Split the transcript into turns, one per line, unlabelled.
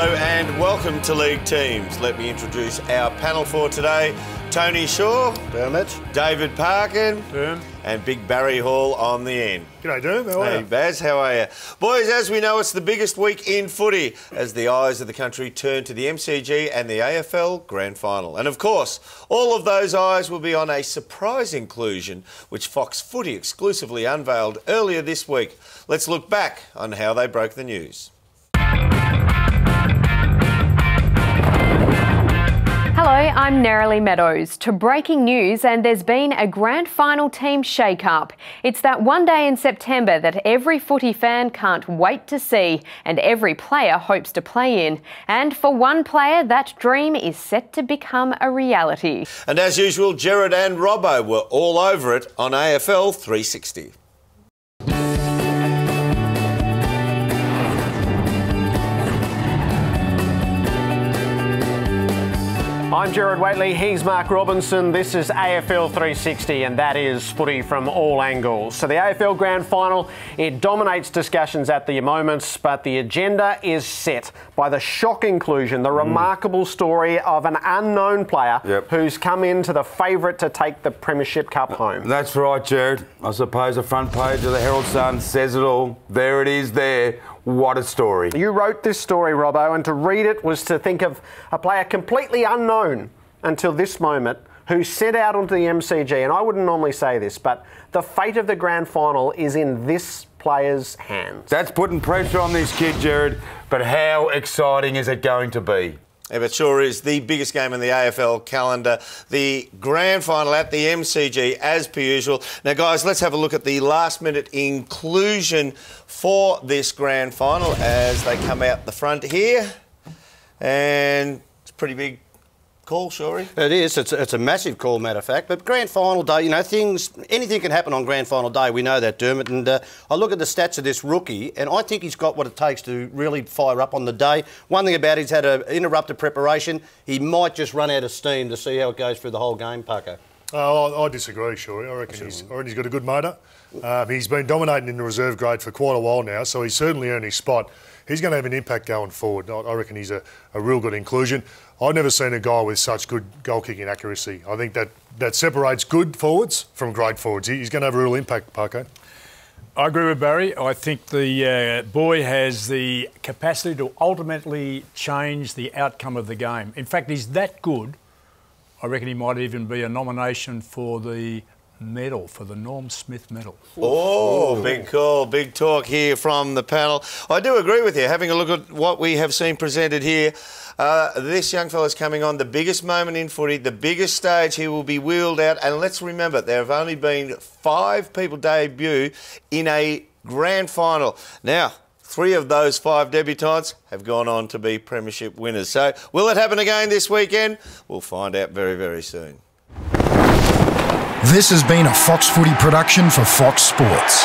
Hello and welcome to League Teams. Let me introduce our panel for today. Tony Shaw.
Dermot.
David Parkin.
Derm.
And Big Barry Hall on the end.
G'day, Derm. How are you?
Hey, Baz. How are you? Boys, as we know, it's the biggest week in footy as the eyes of the country turn to the MCG and the AFL Grand Final. And, of course, all of those eyes will be on a surprise inclusion which Fox Footy exclusively unveiled earlier this week. Let's look back on how they broke the news.
Hello, I'm Nerily Meadows. To breaking news, and there's been a grand final team shake-up. It's that one day in September that every footy fan can't wait to see and every player hopes to play in. And for one player, that dream is set to become a reality.
And as usual, Gerard and Robbo were all over it on AFL 360.
I'm Gerard Waitley, he's Mark Robinson, this is AFL 360 and that is footy from all angles. So the AFL Grand Final, it dominates discussions at the moment, but the agenda is set by the shock inclusion, the remarkable story of an unknown player who's come into the favourite to take the Premiership Cup home.
That's right, Gerard. I suppose the front page of the Herald Sun says it all. There it is there. What a story.
You wrote this story, Robbo, and to read it was to think of a player completely unknown until this moment who set out onto the MCG. And I wouldn't normally say this, but the fate of the grand final is in this player's hands.
That's putting pressure on this kid, Gerard, but how exciting is it going to be?
Yeah, it sure is the biggest game in the AFL calendar, the grand final at the MCG as per usual. Now, guys, let's have a look at the last-minute inclusion for this grand final as they come out the front here. And it's a pretty big call, Shorey.
It is. It's a massive call, matter of fact. But grand final day, you know, anything can happen on grand final day. We know that, Dermot. And I look at the stats of this rookie, and I think he's got what it takes to really fire up on the day. One thing about it, he's had an interrupted preparation. He might just run out of steam to see how it goes through the whole game, Paco.
I disagree, Shorey. I reckon he's got a good motor. He's been dominating in the reserve grade for quite a while now, so he's certainly earned his spot. He's going to have an impact going forward. I reckon he's a real good inclusion. I've never seen a guy with such good goal-kicking accuracy. I think that separates good forwards from great forwards. He's going to have a real impact, Parko.
I agree with Barry. I think the boy has the capacity to ultimately change the outcome of the game. In fact, he's that good, I reckon he might even be a nomination for the medal, for the Norm Smith medal.
Oh, big call, big talk here from the panel. I do agree with you. Having a look at what we have seen presented here, this young fella's coming on the biggest moment in footy, the biggest stage he will be wheeled out. And let's remember, there have only been 5 people debut in a grand final. Now, 3 of those 5 debutants have gone on to be premiership winners. So will it happen again this weekend? We'll find out very, very soon.
This has been a Fox Footy production for Fox Sports.